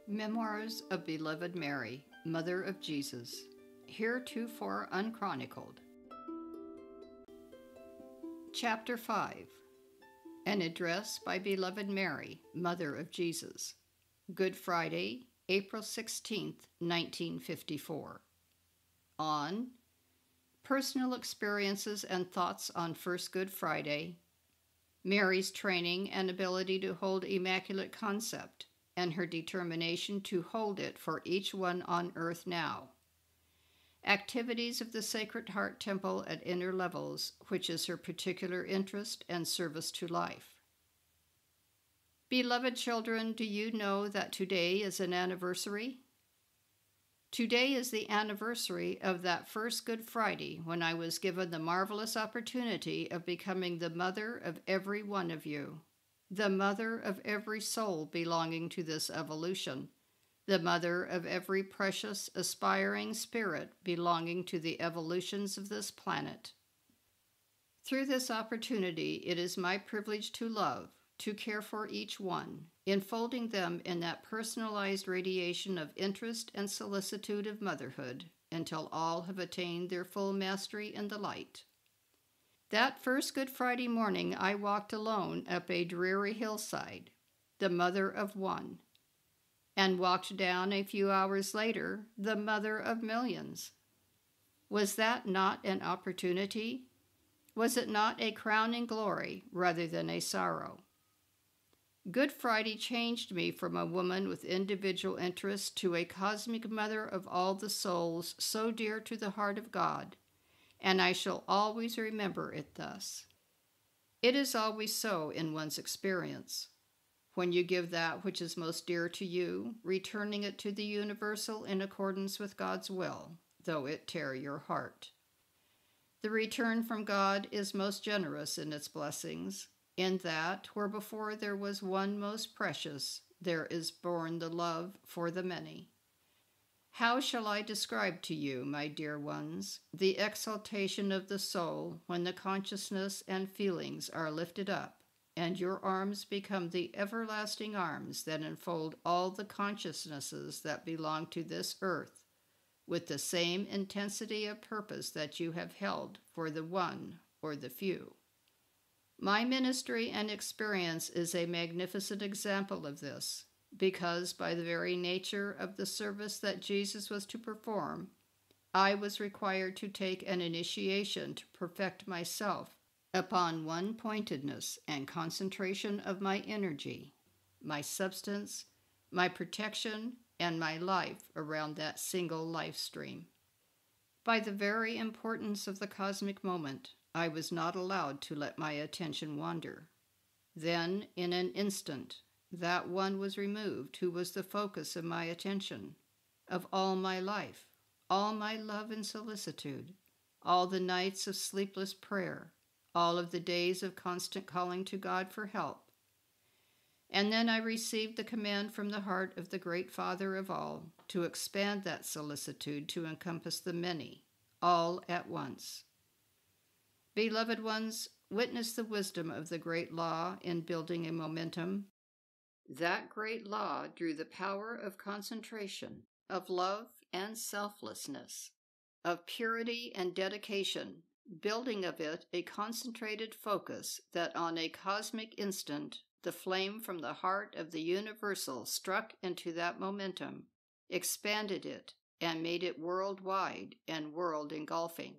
Memoirs of Beloved Mary, Mother of Jesus, Heretofore Unchronicled. Chapter 5. An Address by Beloved Mary, Mother of Jesus. Good Friday, April 16th, 1954. On Personal Experiences and Thoughts on First Good Friday, Mary's training and ability to hold Immaculate Concept, and her determination to hold it for each one on earth now. Activities of the Sacred Heart Temple at inner levels, which is her particular interest and service to life. Beloved children, do you know that today is an anniversary? Today is the anniversary of that first Good Friday when I was given the marvelous opportunity of becoming the mother of every one of you. The mother of every soul belonging to this evolution, the mother of every precious, aspiring spirit belonging to the evolutions of this planet. Through this opportunity, it is my privilege to love, to care for each one, enfolding them in that personalized radiation of interest and solicitude of motherhood until all have attained their full mastery in the light. That first Good Friday morning, I walked alone up a dreary hillside, the mother of one, and walked down a few hours later, the mother of millions. Was that not an opportunity? Was it not a crowning glory rather than a sorrow? Good Friday changed me from a woman with individual interests to a cosmic mother of all the souls so dear to the heart of God, and I shall always remember it thus. It is always so in one's experience. When you give that which is most dear to you, returning it to the universal in accordance with God's will, though it tear your heart. The return from God is most generous in its blessings, in that, where before there was one most precious, there is born the love for the many. How shall I describe to you, my dear ones, the exaltation of the soul when the consciousness and feelings are lifted up, and your arms become the everlasting arms that enfold all the consciousnesses that belong to this earth, with the same intensity of purpose that you have held for the one or the few? My ministry and experience is a magnificent example of this, because by the very nature of the service that Jesus was to perform, I was required to take an initiation to perfect myself upon one-pointedness and concentration of my energy, my substance, my protection, and my life around that single life stream. By the very importance of the cosmic moment, I was not allowed to let my attention wander. Then, in an instant, that one was removed who was the focus of my attention, of all my life, all my love and solicitude, all the nights of sleepless prayer, all of the days of constant calling to God for help. And then I received the command from the heart of the great Father of all to expand that solicitude to encompass the many, all at once. Beloved ones, witness the wisdom of the great law in building a momentum. That great law drew the power of concentration, of love and selflessness, of purity and dedication, building of it a concentrated focus that on a cosmic instant the flame from the heart of the universal struck into that momentum, expanded it, and made it worldwide and world-engulfing.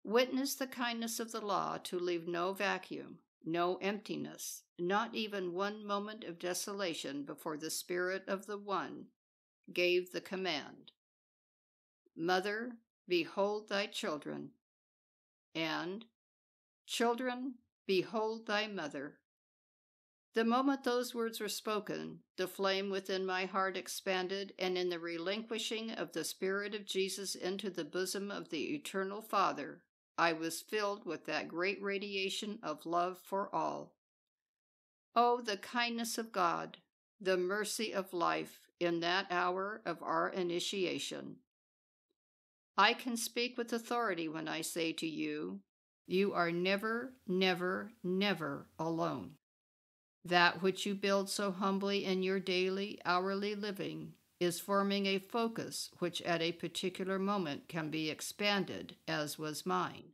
Witness the kindness of the law to leave no vacuum, no emptiness, not even one moment of desolation before the Spirit of the One gave the command, "Mother, behold thy children," and "Children, behold thy mother." The moment those words were spoken, the flame within my heart expanded, and in the relinquishing of the Spirit of Jesus into the bosom of the Eternal Father, I was filled with that great radiation of love for all. Oh, the kindness of God, the mercy of life in that hour of our initiation. I can speak with authority when I say to you, you are never, never, never alone. That which you build so humbly in your daily, hourly living is forming a focus which at a particular moment can be expanded, as was mine.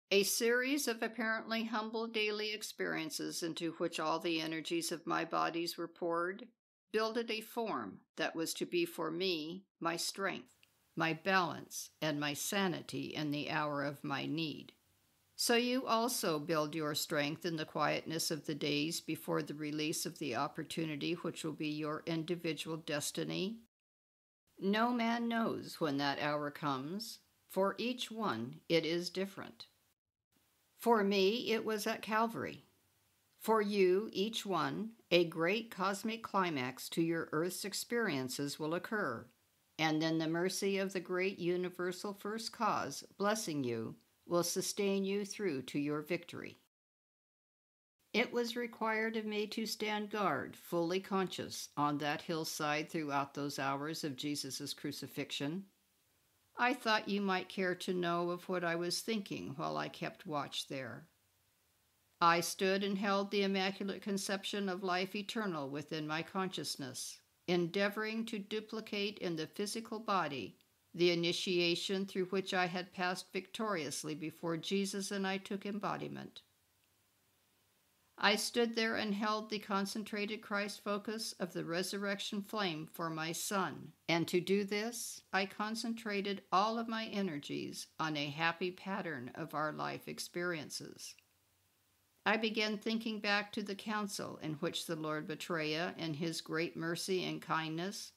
A series of apparently humble daily experiences into which all the energies of my bodies were poured builded a form that was to be for me my strength, my balance, and my sanity in the hour of my need. So you also build your strength in the quietness of the days before the release of the opportunity which will be your individual destiny. No man knows when that hour comes. For each one, it is different. For me, it was at Calvary. For you, each one, a great cosmic climax to your earth's experiences will occur, and then the mercy of the great universal first cause, blessing you, will sustain you through to your victory. It was required of me to stand guard, fully conscious, on that hillside throughout those hours of Jesus' crucifixion. I thought you might care to know of what I was thinking while I kept watch there. I stood and held the Immaculate Conception of life eternal within my consciousness, endeavoring to duplicate in the physical body the initiation through which I had passed victoriously before Jesus and I took embodiment. I stood there and held the concentrated Christ focus of the resurrection flame for my Son, and to do this, I concentrated all of my energies on a happy pattern of our life experiences. I began thinking back to the council in which the Lord Maitreya, in his great mercy and kindness,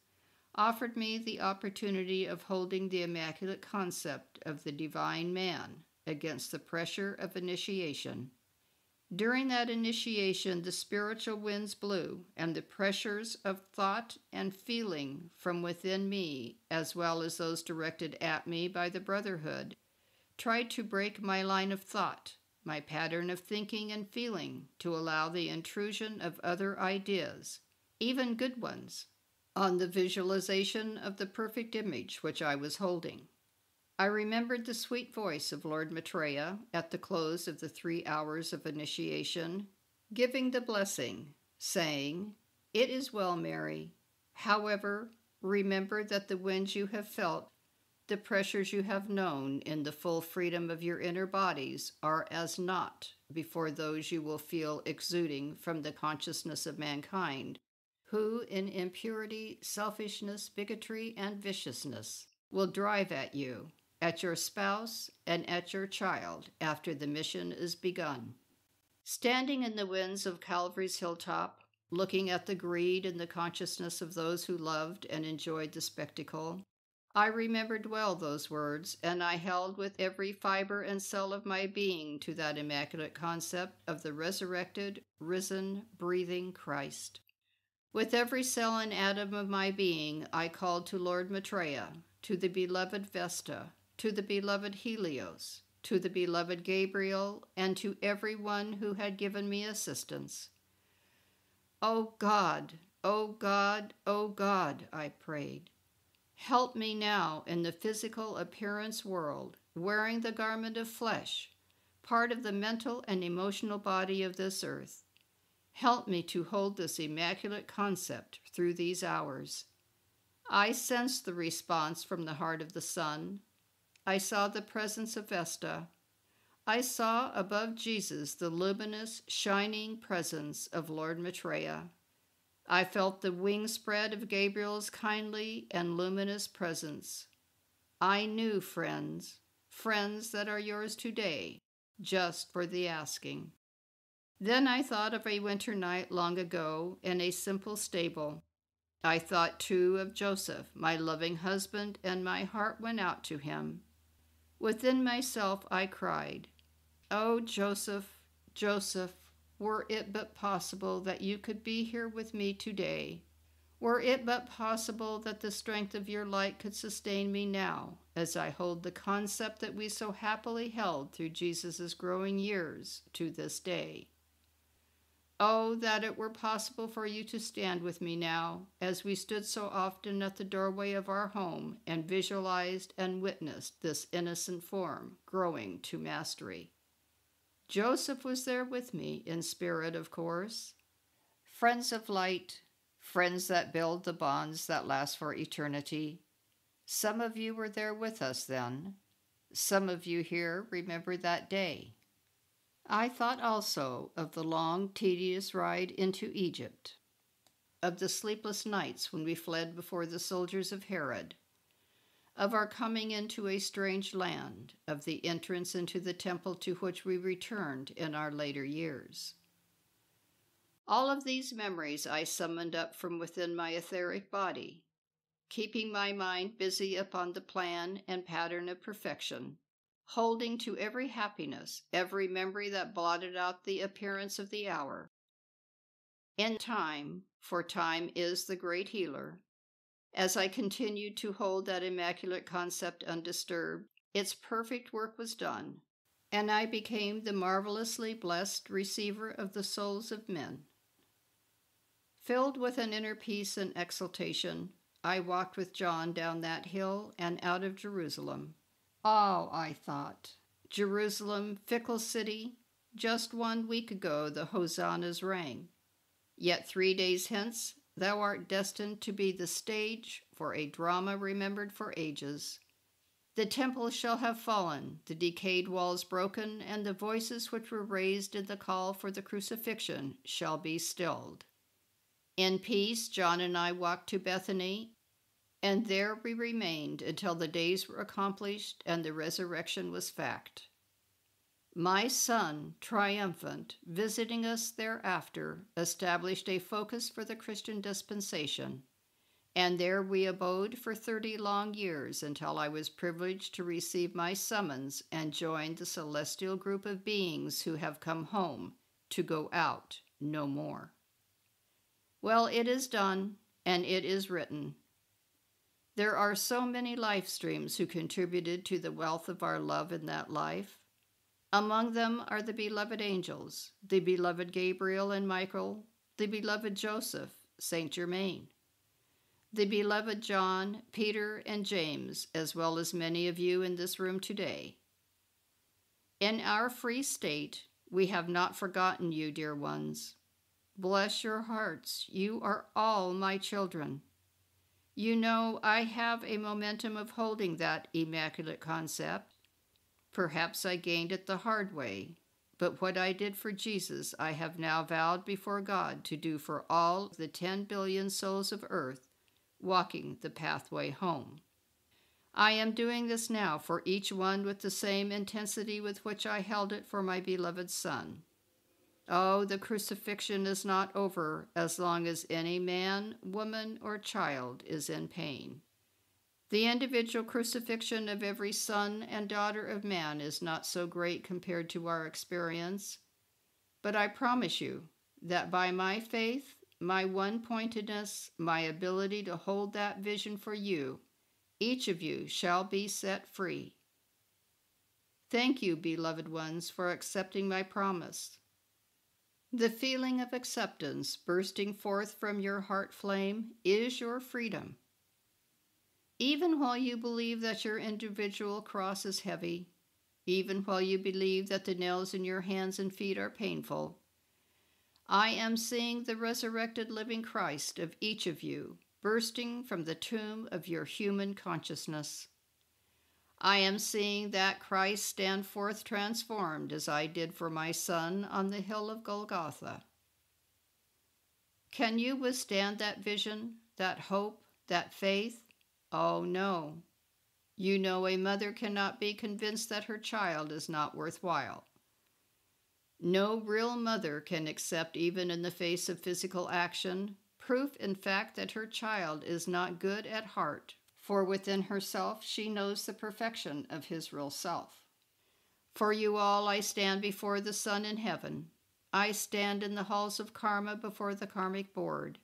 offered me the opportunity of holding the Immaculate Concept of the Divine Man against the pressure of initiation. During that initiation, the spiritual winds blew, and the pressures of thought and feeling from within me, as well as those directed at me by the Brotherhood, tried to break my line of thought, my pattern of thinking and feeling, to allow the intrusion of other ideas, even good ones, on the visualization of the perfect image which I was holding. I remembered the sweet voice of Lord Maitreya at the close of the 3 hours of initiation, giving the blessing, saying, "It is well, Mary. However, remember that the winds you have felt, the pressures you have known in the full freedom of your inner bodies are as naught before those you will feel exuding from the consciousness of mankind, who in impurity, selfishness, bigotry, and viciousness will drive at you, at your spouse, and at your child after the mission is begun." Standing in the winds of Calvary's hilltop, looking at the greed and the consciousness of those who loved and enjoyed the spectacle, I remembered well those words, and I held with every fiber and cell of my being to that immaculate concept of the resurrected, risen, breathing Christ. With every cell and atom of my being, I called to Lord Maitreya, to the beloved Vesta, to the beloved Helios, to the beloved Gabriel, and to every one who had given me assistance. "O God, O God, O God," I prayed, "help me now in the physical appearance world, wearing the garment of flesh, part of the mental and emotional body of this earth. Help me to hold this immaculate concept through these hours." I sensed the response from the heart of the Son. I saw the presence of Vesta. I saw above Jesus the luminous, shining presence of Lord Maitreya. I felt the wing spread of Gabriel's kindly and luminous presence. I knew, friends that are yours today, just for the asking. Then I thought of a winter night long ago in a simple stable. I thought, too, of Joseph, my loving husband, and my heart went out to him. Within myself I cried, "Oh, Joseph, Joseph, were it but possible that you could be here with me today. Were it but possible that the strength of your light could sustain me now, as I hold the concept that we so happily held through Jesus' growing years to this day. Oh, that it were possible for you to stand with me now, as we stood so often at the doorway of our home and visualized and witnessed this innocent form growing to mastery." Joseph was there with me, in spirit, of course. Friends of light, friends that build the bonds that last for eternity, some of you were there with us then. Some of you here remember that day. I thought also of the long, tedious ride into Egypt, of the sleepless nights when we fled before the soldiers of Herod, of our coming into a strange land, of the entrance into the temple to which we returned in our later years. All of these memories I summoned up from within my etheric body, keeping my mind busy upon the plan and pattern of perfection, holding to every happiness, every memory that blotted out the appearance of the hour. In time, for time is the great healer, as I continued to hold that Immaculate Concept undisturbed, its perfect work was done, and I became the marvelously blessed receiver of the souls of men. Filled with an inner peace and exultation, I walked with John down that hill and out of Jerusalem. Oh, I thought, Jerusalem, fickle city, just 1 week ago the hosannas rang. Yet 3 days hence thou art destined to be the stage for a drama remembered for ages. The temple shall have fallen, the decayed walls broken, and the voices which were raised in the call for the crucifixion shall be stilled. In peace, John and I walked to Bethany, and there we remained until the days were accomplished and the resurrection was fact. My Son, triumphant, visiting us thereafter, established a focus for the Christian dispensation, and there we abode for 30 long years until I was privileged to receive my summons and join the celestial group of beings who have come home to go out no more. Well, it is done, and it is written. There are so many life streams who contributed to the wealth of our love in that life. Among them are the beloved angels, the beloved Gabriel and Michael, the beloved Joseph, Saint Germain, the beloved John, Peter, and James, as well as many of you in this room today. In our free state, we have not forgotten you, dear ones. Bless your hearts, you are all my children. You know I have a momentum of holding that Immaculate Concept. Perhaps I gained it the hard way, but what I did for Jesus I have now vowed before God to do for all the 10 billion souls of earth walking the pathway home. I am doing this now for each one with the same intensity with which I held it for my beloved Son. Oh, the crucifixion is not over as long as any man, woman, or child is in pain. The individual crucifixion of every son and daughter of man is not so great compared to our experience, but I promise you that by my faith, my one-pointedness, my ability to hold that vision for you, each of you shall be set free. Thank you, beloved ones, for accepting my promise. The feeling of acceptance bursting forth from your heart flame is your freedom. Even while you believe that your individual cross is heavy, even while you believe that the nails in your hands and feet are painful, I am seeing the resurrected living Christ of each of you bursting from the tomb of your human consciousness. I am seeing that Christ stand forth transformed as I did for my Son on the hill of Golgotha. Can you withstand that vision, that hope, that faith? Oh, no. You know a mother cannot be convinced that her child is not worthwhile. No real mother can accept, even in the face of physical action, proof in fact that her child is not good at heart, for within herself she knows the perfection of his real self. For you all I stand before the Son in heaven. I stand in the halls of karma before the karmic board.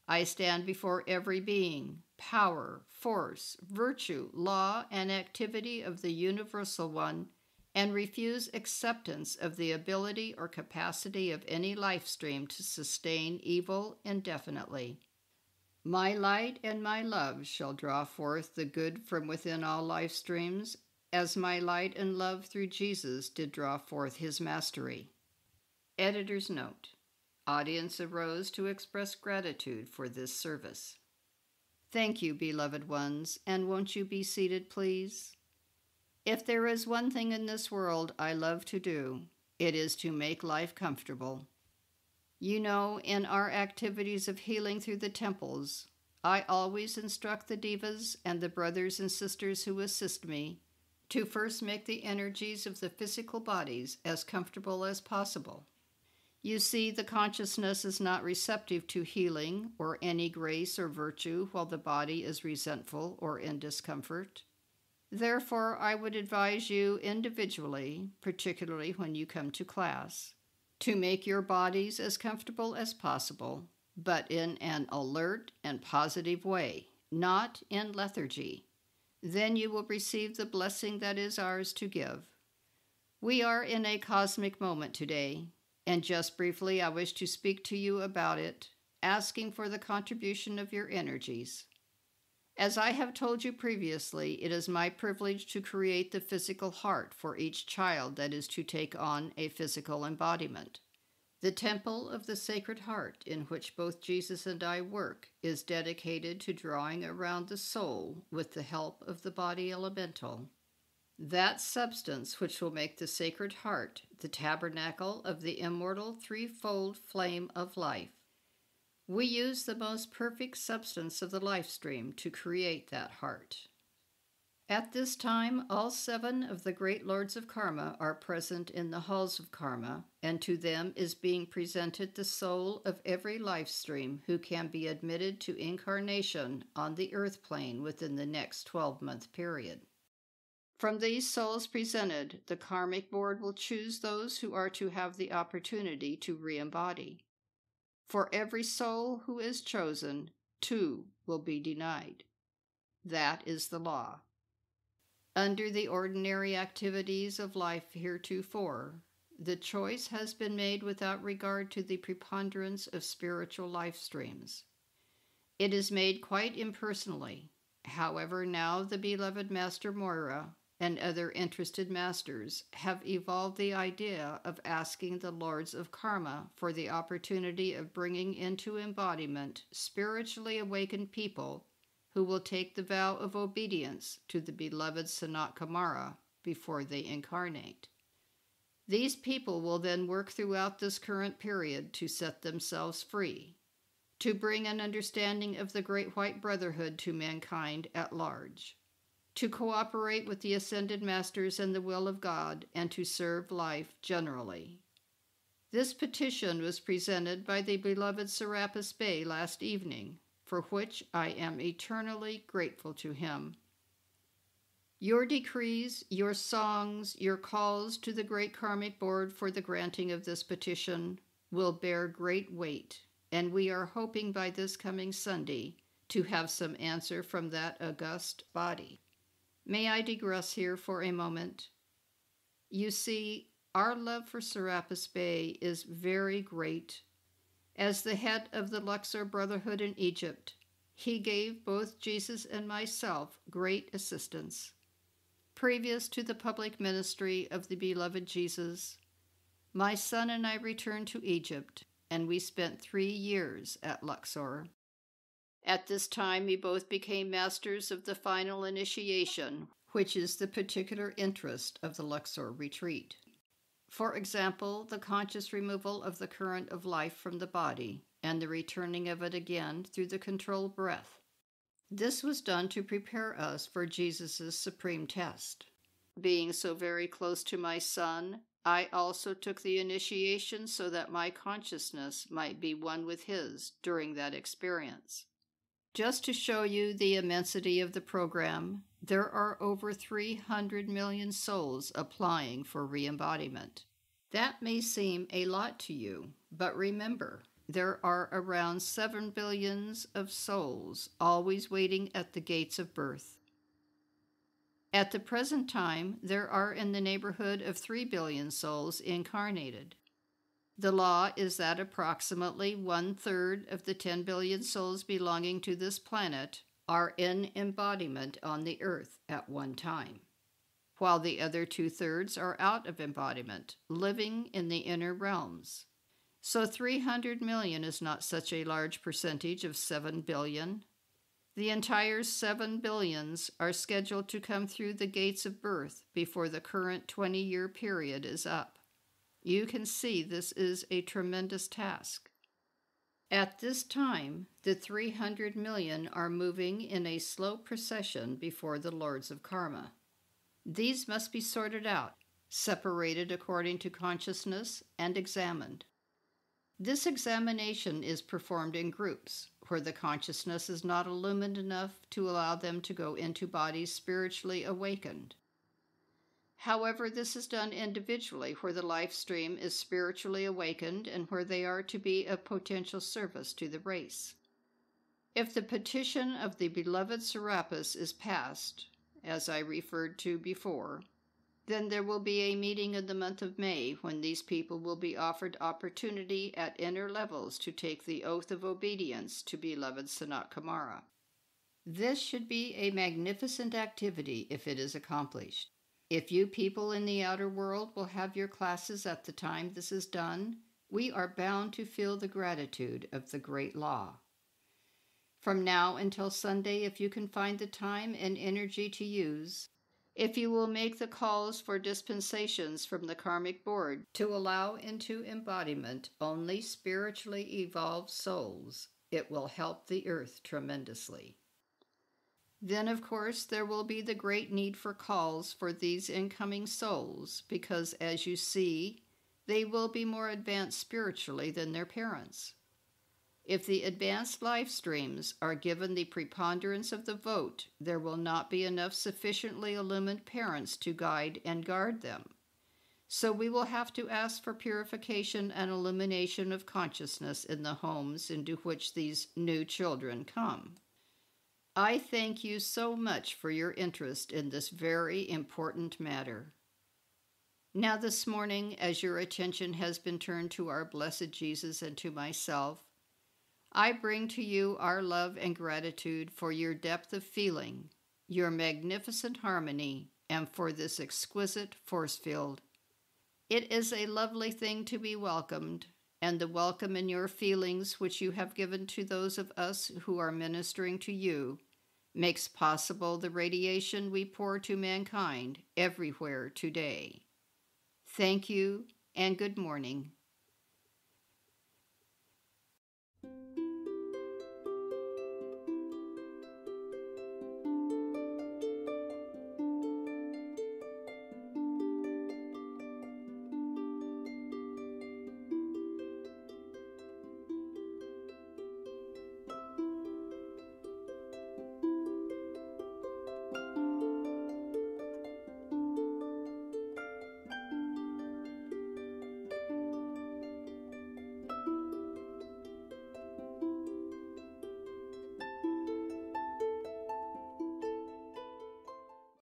I stand before every being, power, force, virtue, law, and activity of the Universal One, and refuse acceptance of the ability or capacity of any life stream to sustain evil indefinitely. My light and my love shall draw forth the good from within all life streams, as my light and love through Jesus did draw forth his mastery. Editor's note: audience arose to express gratitude for this service. Thank you, beloved ones, and won't you be seated, please? If there is one thing in this world I love to do, it is to make life comfortable. You know, in our activities of healing through the temples, I always instruct the divas and the brothers and sisters who assist me to first make the energies of the physical bodies as comfortable as possible. You see, the consciousness is not receptive to healing or any grace or virtue while the body is resentful or in discomfort. Therefore, I would advise you individually, particularly when you come to class, to make your bodies as comfortable as possible, but in an alert and positive way, not in lethargy. Then you will receive the blessing that is ours to give. We are in a cosmic moment today, and just briefly I wish to speak to you about it, asking for the contribution of your energies. As I have told you previously, it is my privilege to create the physical heart for each child that is to take on a physical embodiment. The temple of the Sacred Heart, in which both Jesus and I work, is dedicated to drawing around the soul with the help of the body elemental. That substance which will make the Sacred Heart the tabernacle of the immortal threefold flame of life. We use the most perfect substance of the life stream to create that heart. At this time, all 7 of the great lords of karma are present in the halls of karma, and to them is being presented the soul of every life stream who can be admitted to incarnation on the earth plane within the next 12-month period. From these souls presented, the karmic board will choose those who are to have the opportunity to re-embody. For every soul who is chosen, 2 will be denied. That is the law. Under the ordinary activities of life heretofore, the choice has been made without regard to the preponderance of spiritual life streams. It is made quite impersonally. However, now the beloved Master Moira and other interested masters have evolved the idea of asking the lords of karma for the opportunity of bringing into embodiment spiritually awakened people who will take the vow of obedience to the beloved Sanat Kumara before they incarnate. These people will then work throughout this current period to set themselves free, to bring an understanding of the Great White Brotherhood to mankind at large, to cooperate with the Ascended Masters and the will of God, and to serve life generally. This petition was presented by the beloved Serapis Bey last evening, for which I am eternally grateful to him. Your decrees, your songs, your calls to the Great Karmic Board for the granting of this petition will bear great weight, and we are hoping by this coming Sunday to have some answer from that august body. May I digress here for a moment? You see, our love for Serapis Bey is very great. As the head of the Luxor Brotherhood in Egypt, he gave both Jesus and myself great assistance. Previous to the public ministry of the beloved Jesus, my son and I returned to Egypt, and we spent 3 years at Luxor. At this time, we both became masters of the final initiation, which is the particular interest of the Luxor retreat. For example, the conscious removal of the current of life from the body and the returning of it again through the controlled breath. This was done to prepare us for Jesus' supreme test. Being so very close to my son, I also took the initiation so that my consciousness might be one with his during that experience. Just to show you the immensity of the program, there are over 300 million souls applying for re-embodiment. That may seem a lot to you, but remember, there are around 7 billions of souls always waiting at the gates of birth. At the present time, there are in the neighborhood of 3 billion souls incarnated. The law is that approximately 1/3 of the 10 billion souls belonging to this planet are in embodiment on the earth at one time, while the other 2/3 are out of embodiment, living in the inner realms. So 300 million is not such a large percentage of 7 billion. The entire 7 billions are scheduled to come through the gates of birth before the current 20-year period is up. You can see this is a tremendous task. At this time, the 300 million are moving in a slow procession before the Lords of Karma. These must be sorted out, separated according to consciousness, and examined. This examination is performed in groups, where the consciousness is not illumined enough to allow them to go into bodies spiritually awakened. However, this is done individually, where the life stream is spiritually awakened and where they are to be of potential service to the race. If the petition of the beloved Serapis is passed, as I referred to before, then there will be a meeting in the month of May when these people will be offered opportunity at inner levels to take the oath of obedience to beloved Sanat Kumara. This should be a magnificent activity if it is accomplished. If you people in the outer world will have your classes at the time this is done, we are bound to feel the gratitude of the great law. From now until Sunday, if you can find the time and energy to use, if you will make the calls for dispensations from the Karmic Board to allow into embodiment only spiritually evolved souls, it will help the earth tremendously. Then, of course, there will be the great need for calls for these incoming souls, because, as you see, they will be more advanced spiritually than their parents. If the advanced life streams are given the preponderance of the vote, there will not be enough sufficiently illumined parents to guide and guard them. So we will have to ask for purification and illumination of consciousness in the homes into which these new children come. I thank you so much for your interest in this very important matter. Now this morning, as your attention has been turned to our blessed Jesus and to myself, I bring to you our love and gratitude for your depth of feeling, your magnificent harmony, and for this exquisite force field. It is a lovely thing to be welcomed, and the welcome in your feelings which you have given to those of us who are ministering to you makes possible the radiation we pour to mankind everywhere today. Thank you, and good morning.